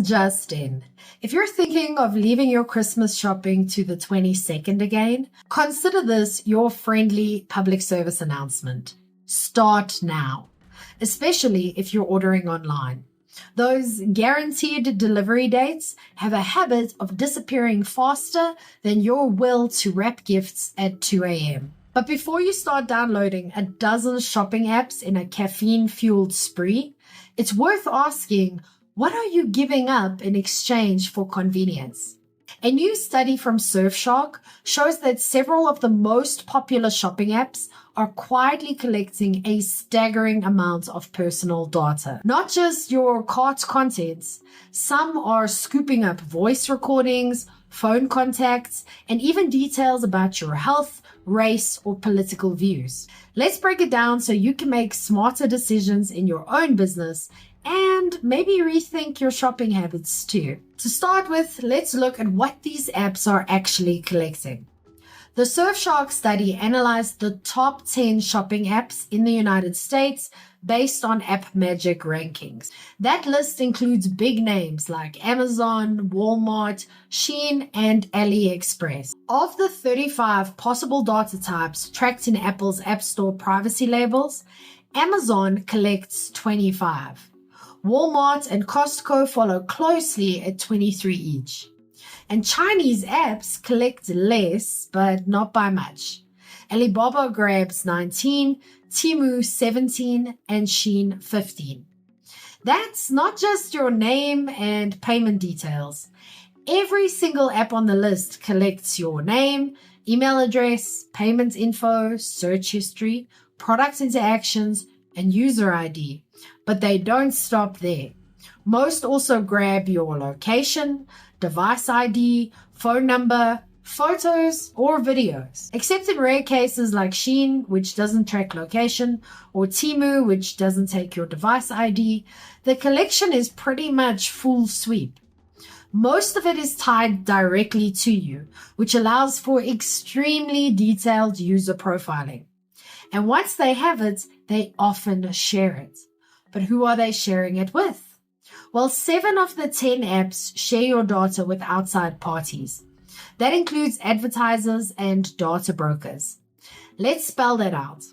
just in. If you're thinking of leaving your Christmas shopping to the 22nd again, consider this your friendly public service announcement. Start now, especially if you're ordering online. Those guaranteed delivery dates have a habit of disappearing faster than your will to wrap gifts at 2 a.m. But before you start downloading a dozen shopping apps in a caffeine-fueled spree, it's worth asking, what are you giving up in exchange for convenience? A new study from Surfshark shows that several of the most popular shopping apps are quietly collecting a staggering amount of personal data. Not just your cart contents, some are scooping up voice recordings, phone contacts, and even details about your health, race, or political views. Let's break it down so you can make smarter decisions in your own business and maybe rethink your shopping habits too. To start with, let's look at what these apps are actually collecting. The Surfshark study analyzed the top 10 shopping apps in the United States based on App Magic rankings. That list includes big names like Amazon, Walmart, Shein, and AliExpress. Of the 35 possible data types tracked in Apple's App Store privacy labels, Amazon collects 25. Walmart and Costco follow closely at 23 each. And Chinese apps collect less, but not by much. Alibaba grabs 19, Temu 17, and Shein 15. That's not just your name and payment details. Every single app on the list collects your name, email address, payment info, search history, product interactions, and user ID. But they don't stop there. Most also grab your location, device ID, phone number, photos, or videos. Except in rare cases like Shein, which doesn't track location, or Temu, which doesn't take your device ID, the collection is pretty much full sweep. Most of it is tied directly to you, which allows for extremely detailed user profiling. And once they have it, they often share it. But who are they sharing it with? Well, 7 of the 10 apps share your data with outside parties. That includes advertisers and data brokers. Let's spell that out.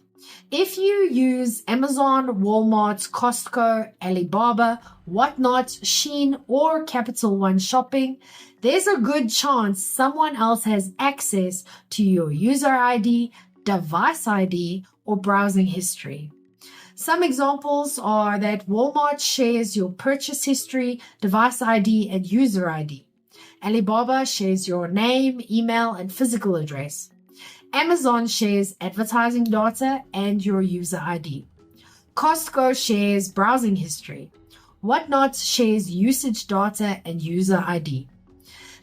If you use Amazon, Walmart, Costco, Alibaba, Whatnot, Shein, or Capital One Shopping, there's a good chance someone else has access to your user ID, device ID, or browsing history. Some examples are that Walmart shares your purchase history, device ID, and user ID. Alibaba shares your name, email, and physical address. Amazon shares advertising data and your user ID. Costco shares browsing history. Whatnot shares usage data and user ID.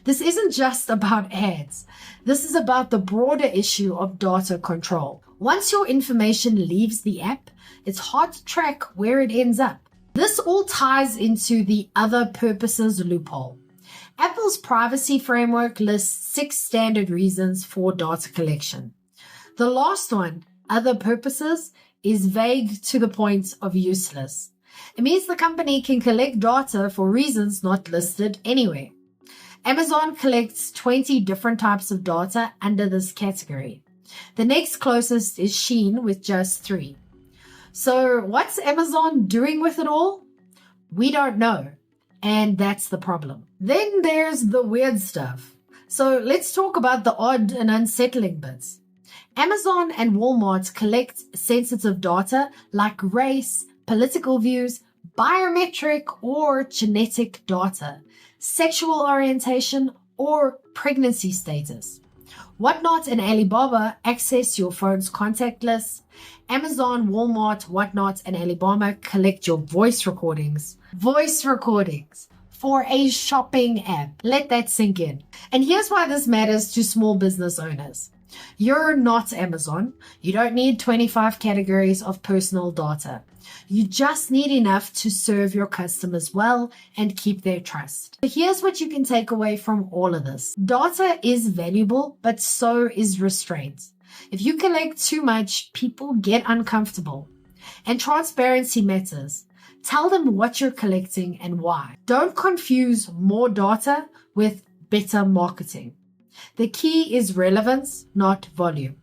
This isn't just about ads. This is about the broader issue of data control. Once your information leaves the app, it's hard to track where it ends up. This all ties into the other purposes loophole. Apple's privacy framework lists 6 standard reasons for data collection. The last one, other purposes, is vague to the point of useless. It means the company can collect data for reasons not listed anywhere. Amazon collects 20 different types of data under this category. The next closest is Shein with just 3. So what's Amazon doing with it all? We don't know. And that's the problem. Then there's the weird stuff. So let's talk about the odd and unsettling bits. Amazon and Walmart collect sensitive data like race, political views, biometric or genetic data, sexual orientation, or pregnancy status. Whatnot and Alibaba access your phone's contact list. Amazon, Walmart, Whatnot, and Alibaba collect your voice recordings. Voice recordings for a shopping app. Let that sink in. And here's why this matters to small business owners. You're not Amazon. You don't need 25 categories of personal data. You just need enough to serve your customers well and keep their trust. So here's what you can take away from all of this. Data is valuable, but so is restraint. If you collect too much, people get uncomfortable. And transparency matters. Tell them what you're collecting and why. Don't confuse more data with better marketing. The key is relevance, not volume.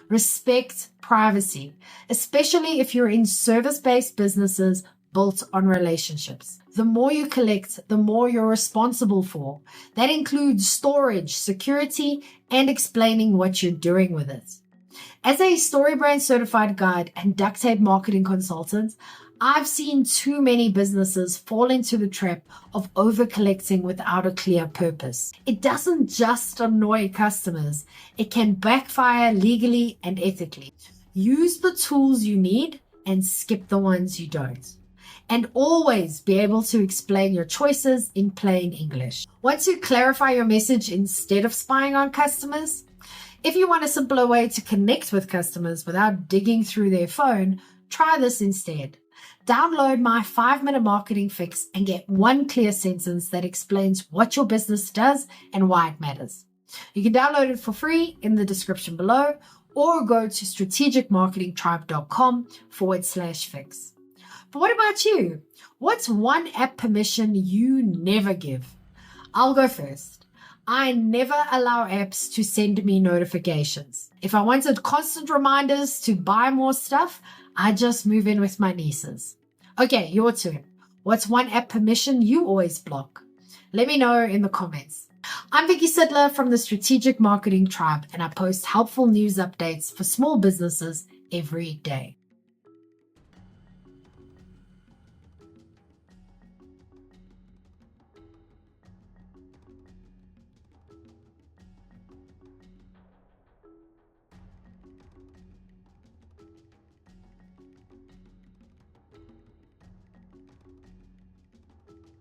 Respect privacy, especially if you're in service-based businesses built on relationships. The more you collect, the more you're responsible for. That includes storage, security, and explaining what you're doing with it. As a StoryBrand certified guide and duct tape marketing consultant, I've seen too many businesses fall into the trap of over collecting without a clear purpose. It doesn't just annoy customers, it can backfire legally and ethically. Use the tools you need and skip the ones you don't. And always be able to explain your choices in plain English. Want to clarify your message instead of spying on customers? If you want a simpler way to connect with customers without digging through their phone, try this instead. Download my 5-minute marketing fix and get one clear sentence that explains what your business does and why it matters. You can download it for free in the description below or go to strategicmarketingtribe.com/fix. But what about you? What's one app permission you never give? I'll go first. I never allow apps to send me notifications. If I wanted constant reminders to buy more stuff, I just move in with my nieces. Okay, your turn. What's one app permission you always block? Let me know in the comments. I'm Vicky Sidler from the Strategic Marketing Tribe, and I post helpful news updates for small businesses every day.